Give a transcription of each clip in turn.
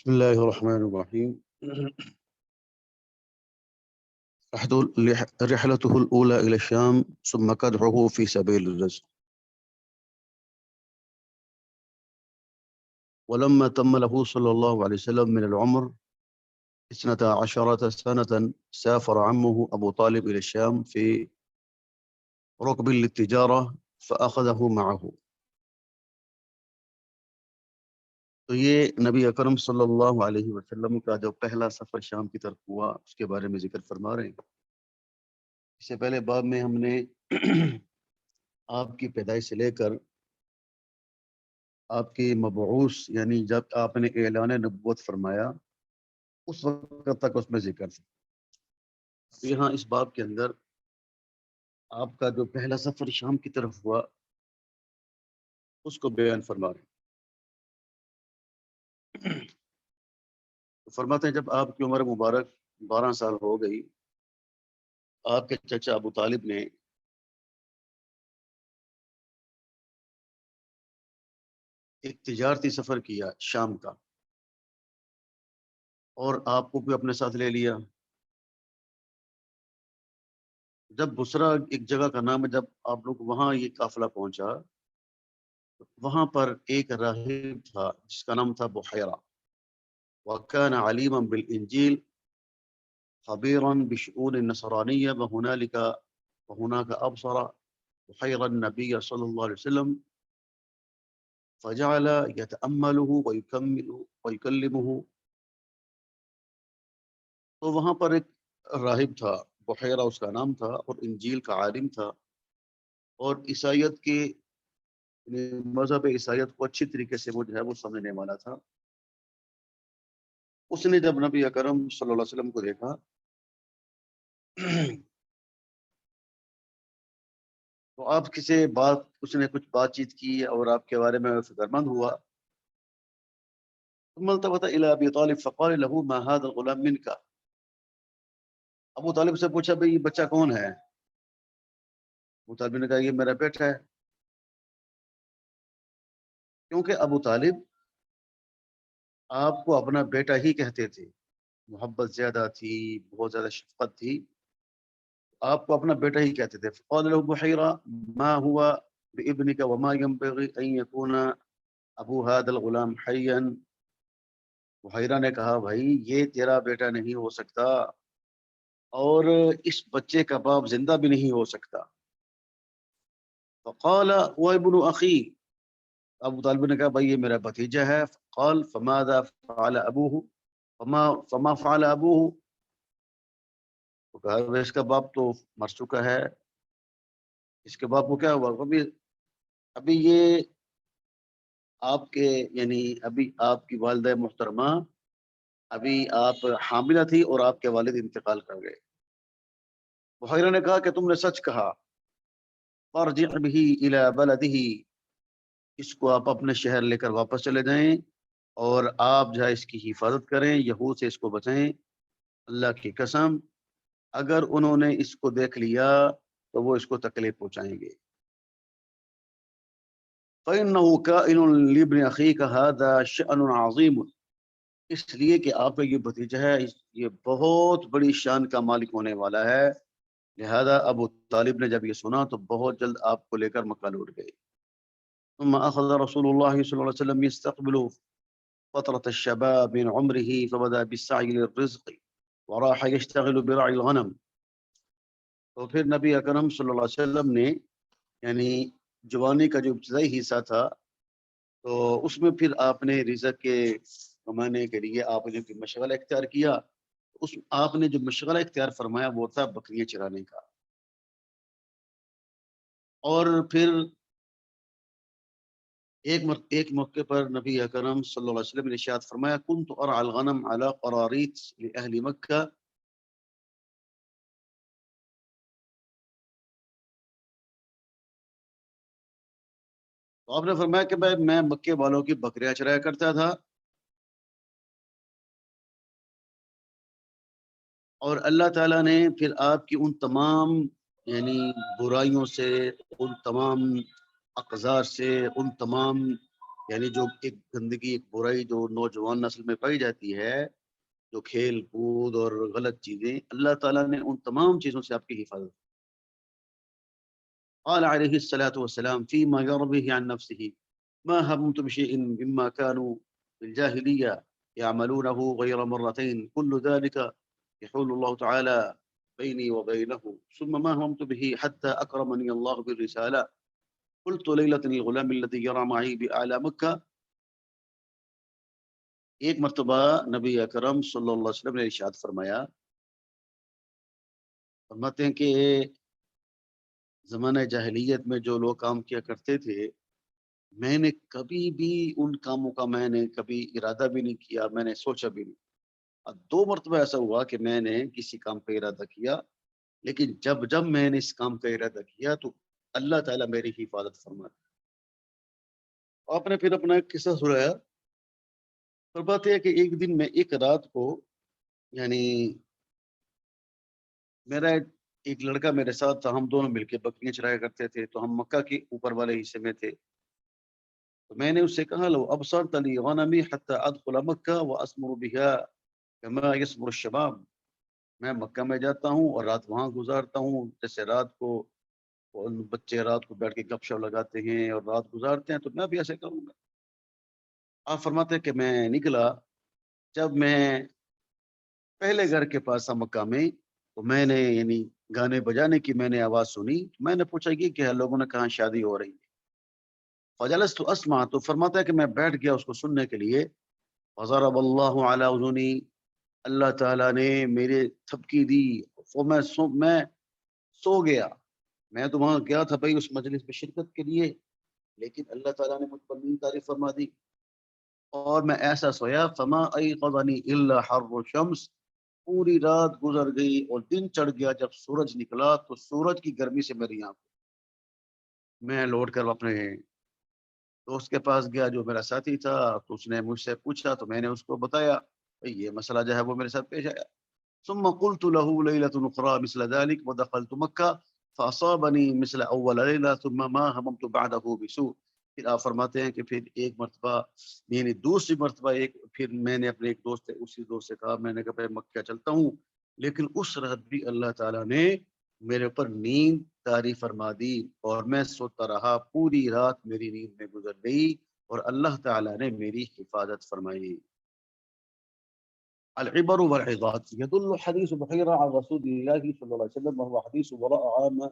بسم الله الرحمن الرحيم. رحلته الأولى إلى الشام ثم كدحه في سبيل الرزق. ولما تم له صلى الله عليه وسلم من العمر 12 سنة سافر عمه أبو طالب إلى الشام في ركب للتجارة فأخذه معه. تو یہ نبی اکرم صلی اللہ علیہ وسلم کا جو پہلا سفر شام کی طرف ہوا اس کے بارے میں ذکر فرما رہے ہیں۔ اس سے پہلے باب میں ہم نے آپ کی پیدائش سے لے کر آپ کی مبعوث یعنی جب آپ نے اعلان نبوت فرمایا اس وقت تک اس میں ذکر تھا۔ یہاں اس باب کے اندر آپ کا جو پہلا سفر شام کی طرف ہوا اس کو بیان فرما رہے ہیں۔ فرماتے ہیں جب آپ کی عمر مبارک 12 سال ہو گئی، آپ کے چچا ابو طالب نے ایک تجارتی سفر کیا شام کا، اور آپ کو بھی اپنے ساتھ لے لیا۔ جب بصرہ ایک جگہ کا نام ہے، جب آپ لوگ وہاں یہ قافلہ پہنچا، وہاں پر ایک راہب تھا جس کا نام تھا بحیرہ، وكان عليما بالإنجيل خبيرا بشؤون النصرانية وهناك أبصر بحيرة النبي صلى الله عليه وسلم فجعل يتأمله ويكلمه۔ تو وہاں پر ایک راہب تھا، بحیرہ اس کا نام تھا، اور انجیل کا عالم تھا، اور عیسائیت کے مذہب عیسائیت کو اچھی طریقے سے وہ جو ہے وہ سمجھنے والا تھا۔ اس نے جب نبی اکرم صلی اللہ علیہ وسلم کو دیکھا تو آپ کسی بات اس نے کچھ بات چیت کی اور آپ کے بارے میں فکرمند ہوا۔ ثم التفت الى ابي طالب فقال له ما هذا الغلام منك۔ ابو طالب سے پوچھا بھئی یہ بچہ کون ہے؟ ابو طالب نے کہا یہ میرا بیٹا ہے، کیونکہ ابو طالب آپ کو اپنا بیٹا ہی کہتے تھے، محبت زیادہ تھی، بہت زیادہ شفقت تھی، آپ کو اپنا بیٹا ہی کہتے تھے۔ فقال له بحيرة ما هو بابنك وما ينبغي ان يكون ابو هذا الغلام حيا۔ بحیرہ نے کہا بھائی یہ تیرا بیٹا نہیں ہو سکتا، اور اس بچے کا باپ زندہ بھی نہیں ہو سکتا۔ فقال هو ابن اخی۔ ابو طالب نے کہا بھائی یہ میرا بھتیجا ہے۔ قال فماذا فعل ابوه فما فعل ابوه۔ تو کہا اس کا باپ تو مر چکا ہے، اس کے باپ کو کیا ہوا؟ ابھی یہ آپ کے یعنی ابھی آپ کی والدہ محترمہ ابھی آپ حاملہ تھی اور آپ کے والد انتقال کر گئے۔ بحیرہ نے کہا کہ تم نے سچ کہا۔ فارجع به الى بلده۔ اس کو آپ اپنے شہر لے کر واپس چلے جائیں، اور آپ جو ہے اس کی حفاظت کریں، یہود سے اس کو بچائیں۔ اللہ کی قسم اگر انہوں نے اس کو دیکھ لیا تو وہ اس کو تکلیف پہنچائیں گے۔ فإنه كائن لابن أخيك هذا شأن عظيم۔ اس لیے کہ آپ کا یہ بھتیجا ہے، یہ بہت بڑی شان کا مالک ہونے والا ہے، لہذا ابو طالب نے جب یہ سنا تو بہت جلد آپ کو لے کر مکہ لوٹ گئے۔ ثم أخذ رسول الله صلى الله عليه وسلم يستقبل فترة الشباب من عمره فبدأ بالسعي للرزق وراح يشتغل برعي الغنم۔ تو پھر نبی اکرم صلی اللہ علیہ وسلم نے یعنی جوانی کا جو ابتدائی حصہ تھا تو اس میں پھر آپ نے رزق کے کمانے کے لیے آپ نے جو مشغلہ اختیار کیا، آپ نے جو مشغلہ اختیار فرمایا وہ تھا بکریاں چرانے کا۔ اور پھر ایک موقع پر نبی اکرم صلی اللہ علیہ وسلم نے ارشاد فرمایا كنت ارعى الغنم على قراريط لاهل مکہ۔ تو آپ نے فرمایا کہ میں مکے والوں کی بکریاں چرایا کرتا تھا، اور اللہ تعالیٰ نے پھر آپ کی ان تمام یعنی برائیوں سے، ان تمام اقذار سے، ان تمام یعنی جو ایک گندگی، ایک برائی جو نوجوان نسل میں پائی جاتی ہے، جو کھیل کود اور غلط چیزیں، اللہ تعالیٰ نے ان تمام چیزوں سے آپ کی حفاظت. قال عليه الصلاة والسلام فيما يرويه عن نفسه ما هممت بشيء مما كانوا في الجاهلية يعملونه غير مرتين كل ذلك يحول الله تعالى بيني وبينه ثم ما هممت به حتى أكرمني الله بالرسالة قلت ليلة الغلام الذي يرى معي بأعلى مكة. ایک مرتبہ نبی اکرم صلی اللہ علیہ وسلم نے ارشاد فرمایا، فرماتے ہیں کہ زمانہ جاہلیت میں جو لوگ کام کیا کرتے تھے، میں نے کبھی بھی ان کاموں کا میں نے کبھی ارادہ بھی نہیں کیا، میں نے سوچا بھی نہیں. اور 2 مرتبہ ایسا ہوا کہ میں نے کسی کام کا ارادہ کیا، لیکن جب میں نے اس کام کا ارادہ کیا تو اللہ تعالیٰ میری حفاظت فرماتا. آپ نے پھر اپنا ایک قصہ سنایا. اور بات یہ ہے کہ ایک دن میں ایک رات کو، یعنی میرا ایک لڑکا میرے ساتھ تھا، ہم دونوں مل کے بکریاں چرایا کرتے تھے، تو ہم مکہ کے اوپر والے حصے میں تھے. تو میں نے اس سے کہا لو ابصرت لی غنمی حتی ادخل مکہ واسمر بها كما يسمر الشباب، میں مکہ میں جاتا ہوں اور رات وہاں گزارتا ہوں، جیسے رات کو بچے رات کو بیٹھ کے گپ شپ لگاتے ہیں اور رات گزارتے ہیں، تو میں بھی ایسے کروں گا. آپ فرماتے ہیں کہ میں نکلا. جب میں پہلے گھر کے پاس تھا مکہ میں، تو میں نے یعنی گانے بجانے کی میں نے آواز سنی. میں نے پوچھا کہ کیا لوگوں نے کہاں شادی ہو رہی ہے. فجلست اسمع، تو فرماتا ہے کہ میں بیٹھ گیا اس کو سننے کے لیے. فضرب اللہ علی اذنی، اللہ تعالیٰ نے میرے تھپکی دی. میں سو گیا. میں تو وہاں گیا تھا بھائی اس مجلس میں شرکت کے لیے، لیکن اللہ تعالیٰ نے مجھ پر نیند تعریف فرما دی اور میں ایسا سویا. فما ایقظنی الا حر الشمس، پوری رات گزر گئی اور دن چڑھ گیا. جب سورج نکلا تو سورج کی گرمی سے میری آنکھ، میں لوٹ کر اپنے دوست کے پاس گیا جو میرا ساتھی تھا. تو اس نے مجھ سے پوچھا تو میں نے اس کو بتایا یہ مسئلہ جو ہے وہ میرے ساتھ پیش آیا. ثم قلت له ليلة أخرى مثل ذلك ودخلت مكة فأصابني مثل أول ليلة ثم ما هممت بعده بسوء. پھر آپ فرماتے ہیں کہ پھر ایک مرتبہ، یعنی دوسری مرتبہ پھر میں نے اپنے ایک دوست اسی دوست سے کہا، میں نے کہا میں مکہ چلتا ہوں، لیکن اس رات بھی اللہ تعالیٰ نے میرے اوپر نیند طاری فرما دی اور میں سوتا رہا. پوری رات میری نیند میں گزر گئی اور اللہ تعالیٰ نے میری حفاظت فرمائی. العبر والعظات. يدل حديث بحيرة عن رسول الله صلى الله عليه وسلم وهو حديث براء عامة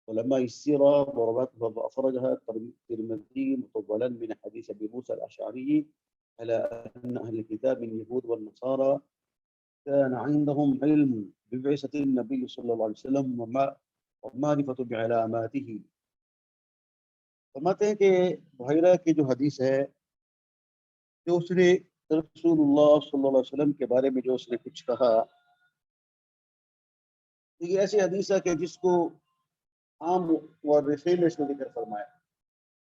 علماء السيرة ورواته، وأخرجها الترمذي مطولا من حديث أبي موسى الأشعري على أن أهل الكتاب من اليهود والنصارى كان عندهم علم ببعثة النبي صلى الله عليه وسلم ومعرفة بعلاماته. فرماتے ہیں کہ بحیرہ کی جو حدیث ہے، جو اس نے رسول اللہ صلی اللہ علیہ وسلم کے بارے میں جو اس نے کچھ کہا، یہ ایسی حدیث ہے کہ جس کو عام مورخین نے اس میں ذکر فرمایا،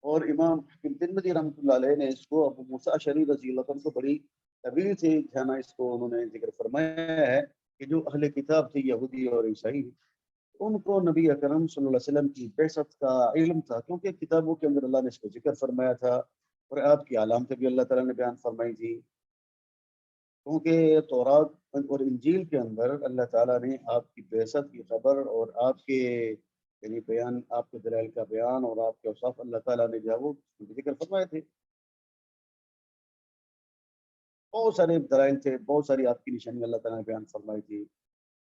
اور امام حکیم ترمذی رحمۃ اللہ علیہ نے اس کو ابو موسیٰ اشعری رضی اللہ عنہ کو بڑی طویل سے جانا اس کو انہوں نے ذکر فرمایا ہے کہ جو اہل کتاب تھے یہودی اور عیسائی، ان کو نبی اکرم صلی اللہ علیہ وسلم کی بعثت کا علم تھا، کیونکہ کتابوں کے اندر اللہ نے اس کو ذکر فرمایا تھا اور آپ کی علامتیں بھی اللہ تعالیٰ نے بیان فرمائی تھی. کیونکہ تورات اور انجیل کے اندر اللہ تعالیٰ نے آپ کی بعثت کی خبر اور آپ کے یعنی بیان، آپ کے دلائل کا بیان اور آپ کے اوصاف اللہ تعالیٰ نے جو ہے وہ ذکر فرمائے تھے. بہت سارے دلائل تھے، بہت ساری آپ کی نشانی اللہ تعالیٰ نے بیان فرمائی تھی.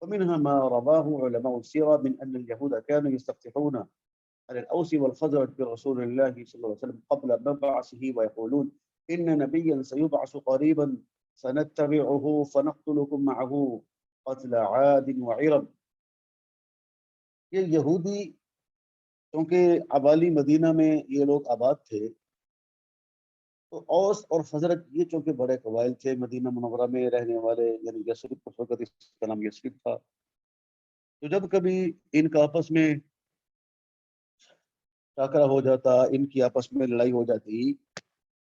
ومنها ما رواه علماء السيرة من أن اليهود كانوا يستفتحون على الأوس والخزرج برسول الله صلى الله عليه وسلم قبل مبعثه ويقولون إن نبيا سيبعث قريبا سنتبعه فنقتلكم معه قتل عاد وعرب. یہ یہودی کیونکہ عوالی مدینہ میں یہ لوگ آباد تھے، تو اوس اور خزرج یہ چونکہ بڑے قبائل تھے مدینہ منورہ میں رہنے والے، یعنی یثرب اس وقت اس کا نام یثرب تھا. تو جب کبھی ان کا آپس میں ٹاکرا ہو جاتا، ان کی آپس میں لڑائی ہو جاتی،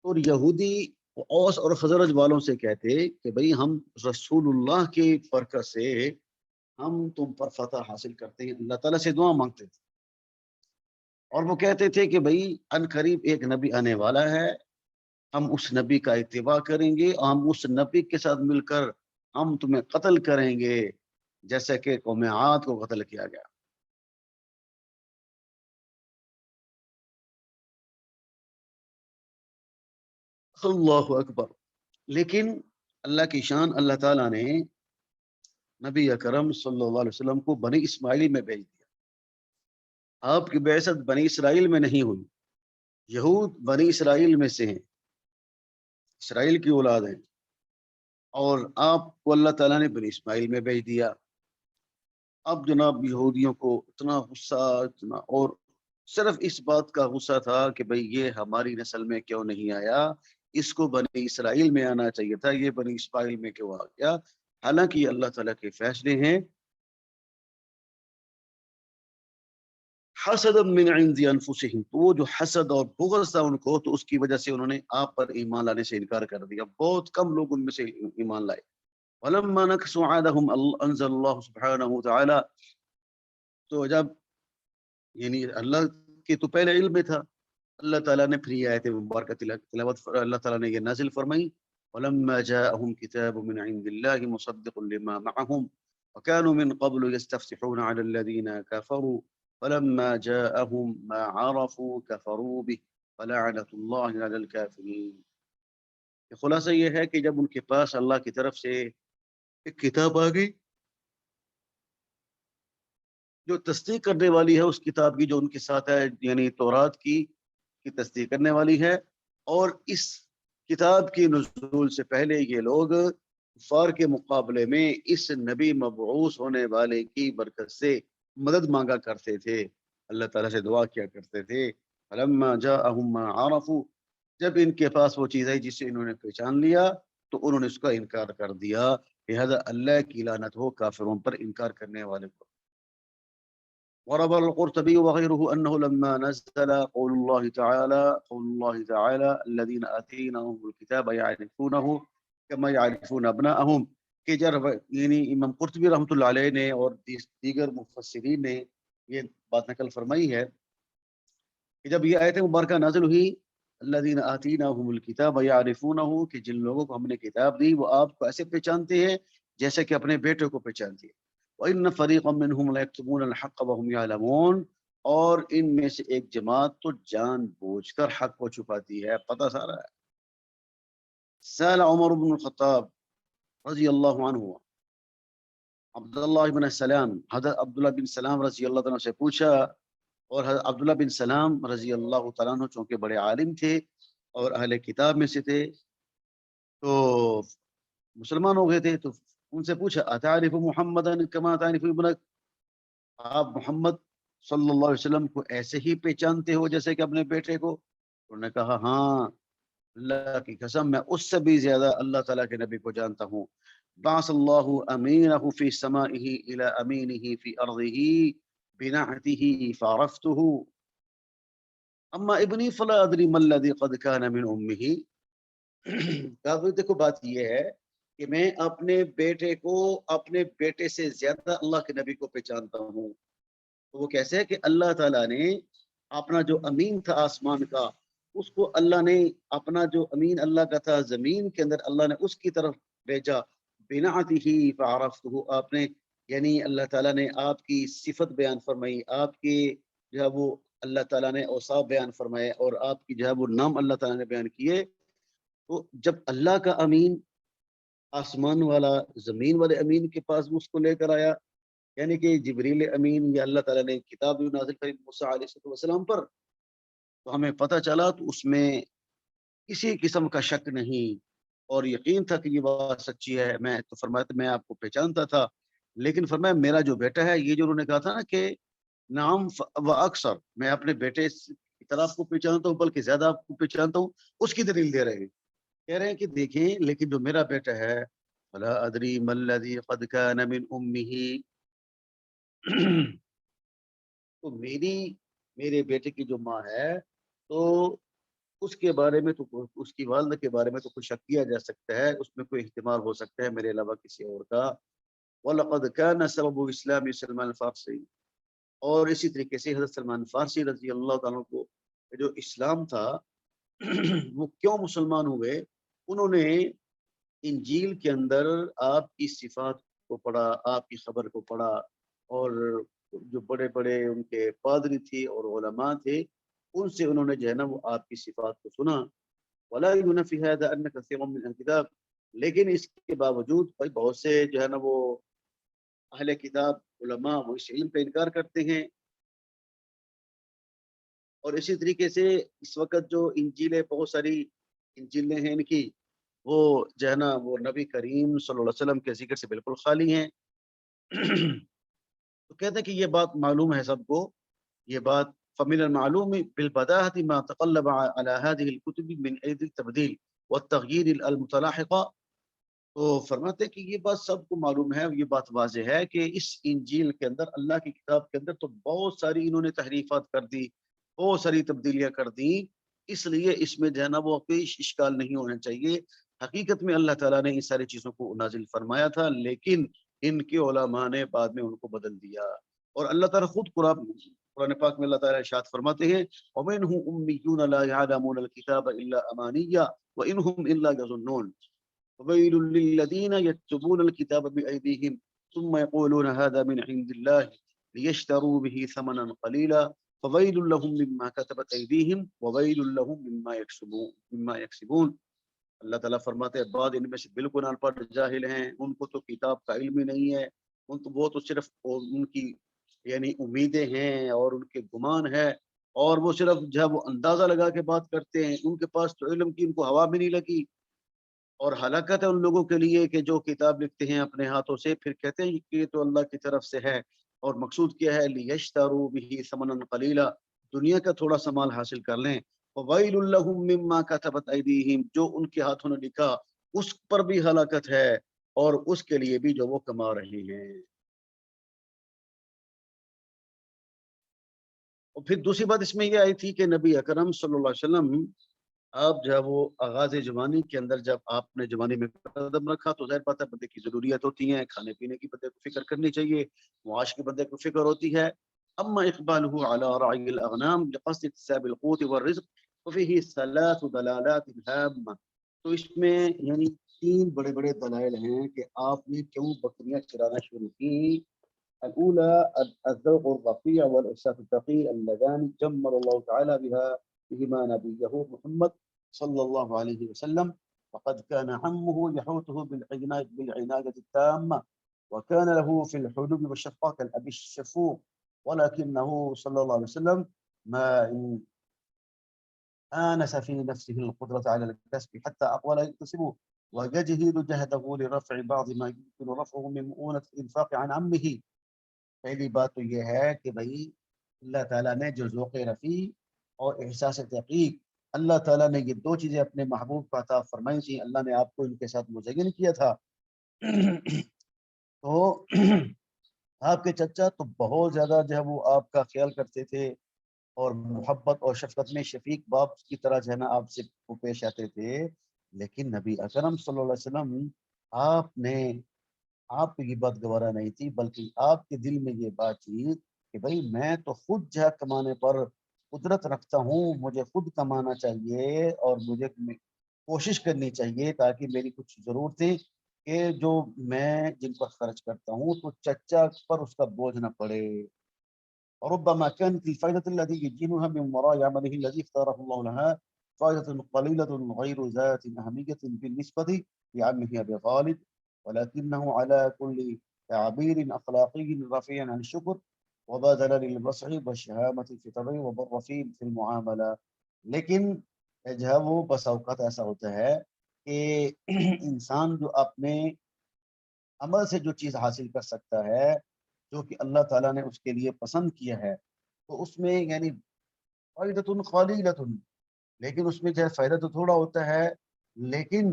تو یہودی اوس اور خزرج والوں سے کہتے کہ بھئی ہم رسول اللہ کی برکت سے ہم تم پر فتح حاصل کرتے ہیں، اللہ تعالیٰ سے دعا مانگتے تھے. اور وہ کہتے تھے کہ بھئی ان قریب ایک نبی آنے والا ہے ہم اس نبی کا اتباع کریں گے اور ہم اس نبی کے ساتھ مل کر ہم تمہیں قتل کریں گے جیسے کہ قوم عاد کو قتل کیا گیا۔ اللہ اکبر۔ لیکن اللہ کی شان، اللہ تعالیٰ نے نبی اکرم صلی اللہ علیہ وسلم کو بنی اسماعیل میں بھیج دیا۔ آپ کی بعثت بنی اسرائیل میں نہیں ہوئی، یہود بنی اسرائیل میں سے ہیں، اسرائیل کی اولاد ہیں، اور آپ کو اللہ تعالیٰ نے بنی اسماعیل میں بھیج دیا۔ اب جناب یہودیوں کو اتنا غصہ، اتنا، اور صرف اس بات کا غصہ تھا کہ بھئی یہ ہماری نسل میں کیوں نہیں آیا، اس کو بنی اسرائیل میں آنا چاہیے تھا، یہ بنی اسماعیل میں کیوں آ گیا؟ حالانکہ یہ اللہ تعالیٰ کے فیصلے ہیں۔ حسد من عند انفسهم، تو وہ جو حسد اور بغض تھا ان کو، تو اس کی وجہ سے انہوں نے آپ پر ایمان لانے سے انکار کر دیا۔ بہت کم لوگ ان میں سے ایمان لائے۔ ولما نكثوا عهدهم انزل الله سبحانه وتعالى، تو جب یعنی اللہ کے تو پہلے علم میں تھا، اللہ تعالیٰ نے پھر یہ آیت مبارکہ تلاوت اللہ تعالیٰ نے یہ نازل فرمائی، ولما جاءهم كتاب من عند الله مصدق لما معهم وكانوا من قبل يستفتحون على الذين كفروا فلما جاءهم ما عرفوا كفروا به فلعنة الله على الكافرين۔ خلاصہ یہ ہے کہ جب ان کے پاس اللہ کی طرف سے ایک کتاب آ گئی جو تصدیق کرنے والی ہے اس کتاب کی جو ان کے ساتھ ہے، یعنی تورات کی تصدیق کرنے والی ہے، اور اس کتاب کی نزول سے پہلے یہ لوگ کفار کے مقابلے میں اس نبی مبعوث ہونے والے کی برکت سے مدد مانگا کرتے تھے، اللہ تعالیٰ سے دعا کیا کرتے تھے۔ فلما جاءهم ما عرفوا، جب ان کے پاس وہ چیز ہے جسے انہوں نے پہچان لیا تو انہوں نے اس کا انکار کر دیا، لہذا اللہ کی لعنت ہو کافروں پر انکار کرنے والے کو۔ وروى القرطبي وغيره أنه لما نزل قول الله تعالى الذين آتيناهم الكتاب يعرفونه كما يعرفون أبناءهم، کہ جب یعنی امام قرطبی رحمۃ اللہ علیہ نے اور دیگر مفسرین نے یہ بات نقل فرمائی ہے کہ جب یہ آیت مبارکہ نازل ہوئی الذین آتیناہم الکتاب یعرفونہ، کہ جن لوگوں کو ہم نے کتاب دی وہ آپ کو ایسے پہچانتے ہیں جیسے کہ اپنے بیٹے کو پہچانتے ہیں۔ وَإِنَّ فَرِيقًا مِّنْهُمْ لَيَكْتُمُونَ الْحَقَّ وَهُمْ يَعْلَمُونَ، اور ان میں سے ایک جماعت تو جان بوجھ کر حق کو چھپاتی ہے، پتہ سارا ہے۔ سأل عمر بن الخطاب رضی اللہ عنہ عبداللہ بن سلام، حضرت عبداللہ بن سلام رضی اللہ عنہ سے پوچھا، اور حضرت عبداللہ بن سلام رضی اللہ تعالیٰ عنہ چونکہ بڑے عالم تھے اور اہل کتاب میں سے تھے تو مسلمان ہو گئے تھے، تو ان سے پوچھا اتعرف محمدًا کما تعرف ابنک، آپ محمد صلی اللہ علیہ وسلم کو ایسے ہی پہچانتے ہو جیسے کہ اپنے بیٹے کو؟ انہوں نے کہا ہاں، اللہ کی قسم میں اس سے بھی زیادہ اللہ تعالیٰ کے نبی کو جانتا ہوں۔ بعث اللہ امینہ فی سمائہ الی امینہ فی ارضہ بنعته فعرفته اما ابنی فلا ادری ما الذی قد کان من امہ۔ کہا دیکھو بات یہ ہے کہ میں اپنے بیٹے کو اپنے بیٹے سے زیادہ اللہ کے نبی کو پہچانتا ہوں۔ تو وہ کیسے ہے کہ اللہ تعالیٰ نے اپنا جو امین تھا آسمان کا، اس کو اللہ نے اپنا جو امین اللہ کا تھا زمین کے اندر اللہ نے اس کی طرف بھیجا، بنعتہ فعرفتہ، آپ نے یعنی اللہ تعالیٰ نے آپ کی صفت بیان فرمائی، آپ کے جو ہے وہ اللہ تعالیٰ نے اوصاف بیان فرمائے اور آپ کی جو ہے وہ نام اللہ تعالیٰ نے بیان کیے۔ تو جب اللہ کا امین آسمان والا زمین والے امین کے پاس اس کو لے کر آیا، یعنی کہ جبریل امین یا اللہ تعالیٰ نے کتاب نازل کری موسیٰ علیہ السلام پر، تو ہمیں پتہ چلا تو اس میں کسی قسم کا شک نہیں اور یقین تھا کہ یہ بات سچی ہے۔ میں تو فرمایا تھا میں آپ کو پہچانتا تھا، لیکن فرمایا میرا جو بیٹا ہے، یہ جو انہوں نے کہا تھا نا کہ نام و اکثر، میں اپنے بیٹے کی طرح آپ کو پہچانتا ہوں بلکہ زیادہ آپ کو پہچانتا ہوں، اس کی دلیل دے رہے ہیں، کہہ رہے ہیں کہ دیکھیں لیکن جو میرا بیٹا ہے فلا ادری ما الذی قد کان من امہ، تو میرے بیٹے کی جو ماں ہے تو اس کے بارے میں تو اس کی والدہ کے بارے میں تو کچھ شک کیا جا سکتا ہے، اس میں کوئی احتمال ہو سکتا ہے میرے علاوہ کسی اور کا۔ وَلَقَدْ كَانَ سَبَبُ إِسْلَامِ سلمان الفارسی، اور اسی طریقے سے حضرت سلمان فارسی رضی اللہ تعالیٰ کو جو اسلام تھا وہ کیوں مسلمان ہوئے؟ انہوں نے انجیل کے اندر آپ کی صفات کو پڑھا، آپ کی خبر کو پڑھا، اور جو بڑے بڑے ان کے پادری تھے اور علماء تھے ان سے انہوں نے جو ہے نا وہ آپ کی صفات کو سنا. ولا ينفي هذا ان كثيرا من الكتاب، لیکن اس کے باوجود بھائی بہت سے جو ہے نا وہ اہل کتاب علماء وہ اس علم کا انکار کرتے ہیں. اور اسی طریقے سے اس وقت جو انجیلیں بہت ساری انجیلیں ہیں ان کی، وہ جو ہے نا وہ نبی کریم صلی اللہ علیہ وسلم کے ذکر سے بالکل خالی ہیں. تو کہتے ہیں کہ یہ بات معلوم ہے سب کو، یہ بات فمن المعلوم بالبداهة ما تقلب على هذه الكتب من أيدي التبديل والتغيير المتلاحقة. تو فرماتے ہیں کہ یہ بات سب کو معلوم ہے، یہ بات واضح ہے کہ اس انجیل کے اندر، اللہ کی کتاب کے اندر تو بہت ساری انہوں نے تحریفات کر دی، بہت ساری تبدیلیاں کر دی. اس لیے اس میں جو ہے نا وہ کوئی اشکال نہیں ہونا چاہیے. حقیقت میں اللہ تعالیٰ نے ان ساری چیزوں کو نازل فرمایا تھا، لیکن ان کے علماء نے بعد میں ان کو بدل دیا. اور اللہ تعالیٰ خود قرآن پاک میں اللہ تعالیٰ ارشاد فرماتے ہیں وَمِنْهُمْ أُمِّيُّونَ لَا يَعْلَمُونَ الْكِتَابَ إِلَّا أَمَانِيَّ وَإِنْهُمْ إِلَّا يَظُنُّونَ وَوَيْلٌ لِّلَّذِينَ يَكْتُبُونَ الْكِتَابَ بِأَيْدِيهِمْ ثُمَّ يَقُولُونَ هَذَا مِنْ عِندِ اللَّهِ لِيَشْتَرُوا بِهِ ثَمَنًا قَلِيلًا فَوَيْلٌ لَّهُم مِّمَّا كَتَبَتْ أَيْدِيهِمْ وَوَيْلٌ لَّهُم مِّمَّا يَكْسِبُونَ. اللہ تعالیٰ فرماتے ہیں بعض ان میں سے بالکل ان پڑھ جاہل ہیں، ان کو تو کتاب کا علم ہی نہیں ہے، وہ تو صرف ان کی یعنی امیدیں ہیں اور ان کے گمان ہے، اور وہ صرف جب وہ اندازہ لگا کے بات کرتے ہیں، ان کے پاس تو علم کی ان کو ہوا بھی نہیں لگی. اور ہلاکت ہے ان لوگوں کے لیے کہ جو کتاب لکھتے ہیں اپنے ہاتھوں سے، پھر کہتے ہیں کہ یہ تو اللہ کی طرف سے ہے، اور مقصود کیا ہے لیشتروا به ثمنا قلیلا، دنیا کا تھوڑا سا مال حاصل کر لیں. وویل لهم مما كتبت ایدیہم، جو ان کے ہاتھوں نے لکھا اس پر بھی ہلاکت ہے، اور اس کے لیے بھی جو وہ کما رہے ہیں. اور پھر دوسری بات اس میں یہ آئی تھی کہ نبی اکرم صلی اللہ علیہ وسلم آپ جب وہ آغاز جوانی کے اندر جب آپ نے جوانی میں قدم رکھا تو ظاہر بات ہے بندے کی ضروریات ہوتی ہیں، کھانے پینے کی بندے کو فکر کرنی چاہیے، معاش کے بندے کو فکر ہوتی ہے. اما اقبالہ علی رعی الاغنام لقصد اکتساب القوت والرزق وفیہ ثلاث دلالات ہامہ. تو اس میں یعنی تین بڑے بڑے دلائل ہیں کہ آپ نے کیوں بکریاں چرانا شروع کی. الأولى الذوق الرفيع والإحساس الثقيل اللذان جمر الله تعالى بهما نبيه محمد صلى الله عليه وسلم، وقد كان عمه يحوطه بالعناية التامة، وكان له في الحلم والشفقة كالأب الشفوق، ولكنه صلى الله عليه وسلم ما آنس في نفسه القدرة على الكسب حتى أقوال يكتسبه، ويجهد جهده لرفع بعض ما يمكن رفعه من مؤونة الإنفاق عن عمه. پہلی بات تو یہ ہے کہ بھائی اللہ تعالیٰ نے جو ذوق رفیع اور احساس تحقیق، اللہ تعالیٰ نے یہ دو چیزیں اپنے محبوب کا عطا فرمائی تھیں، اللہ نے آپ کو ان کے ساتھ مزین کیا تھا. تو آپ کے چچا تو بہت زیادہ جو ہے وہ آپ کا خیال کرتے تھے، اور محبت اور شفقت میں شفیق باپ کی طرح جو ہے نا آپ سے پیش آتے تھے. لیکن نبی اکرم صلی اللہ علیہ وسلم آپ کو یہ بات گوارا نہیں تھی، بلکہ آپ کے دل میں یہ بات تھی کہ بھائی میں تو خود جو کمانے پر قدرت رکھتا ہوں، مجھے خود کمانا چاہیے اور مجھے کوشش کرنی چاہیے تاکہ میری کچھ ضرورتیں کہ جو میں جن پر خرچ کرتا ہوں تو چچا پر اس کا بوجھ نہ پڑے. وربما كانت الفائدة التي يجنها من وراء عمله الذي اختاره الله لها فائدة قليلة غير ذات أهمية بالنسبة لعمه أبي طالب، ولكنه على كل تعبير أخلاقي رفيع عن الشكر وبذل للبصر والشهامة في طبعه وبر في المعاملة. لیکن جو ہے وہ بس اوقات ایسا ہوتا ہے کہ انسان جو اپنے عمل سے جو چیز حاصل کر سکتا ہے جو کہ اللہ تعالیٰ نے اس کے لیے پسند کیا ہے، تو اس میں یعنی فائدۃ قلیلۃ، لیکن اس میں جو ہے فائدہ تو تھوڑا ہوتا ہے، لیکن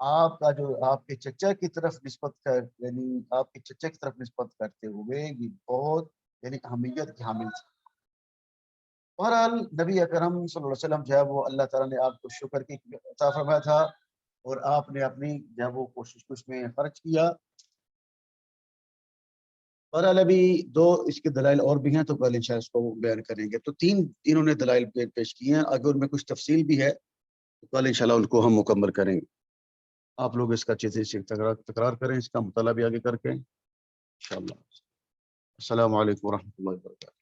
آپ کا جو آپ کے چچا کی طرف نسبت یعنی آپ کے چچا کی طرف نسبت کرتے ہوئے یہ بہت یعنی اہمیت کی حامل تھی. بہرحال نبی اکرم صلی اللہ علیہ وسلم جو ہے وہ اللہ تعالیٰ نے آپ کو شکر کی عطا فرمایا تھا، اور آپ نے اپنی جو ہے وہ کوشش کو اس میں خرچ کیا. بہرحال ابھی دو اس کے دلائل اور بھی ہیں تو کل انشاءاللہ اس کو بیان کریں گے. تو تین انہوں نے دلائل پیش کیے ہیں، اگر ان میں کچھ تفصیل بھی ہے کل انشاءاللہ ان کو ہم مکمل کریں گے. آپ لوگ اس کا چیزیں سے تکرار کریں، اس کا مطالعہ بھی آگے کر کے انشاءاللہ. السلام علیکم ورحمۃ اللہ وبرکاتہ.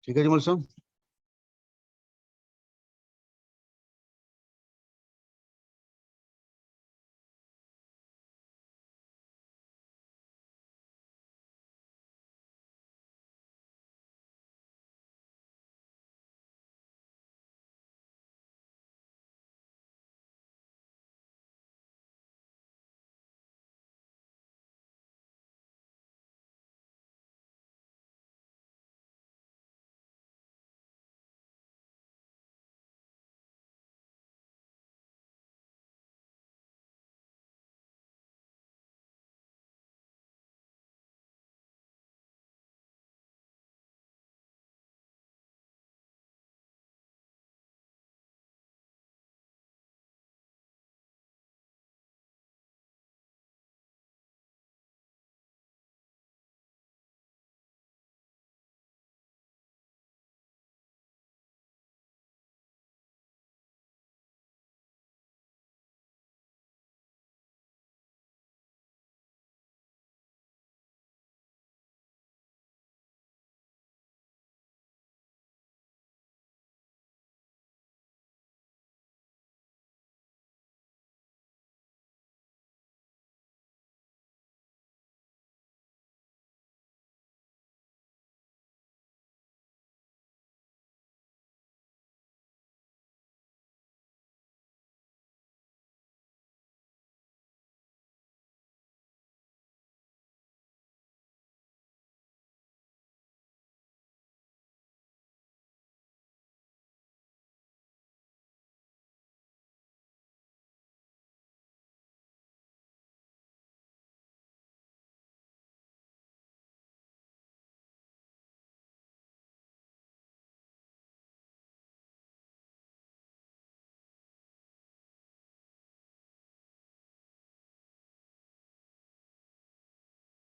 ٹھیک ہے جمال صاحب.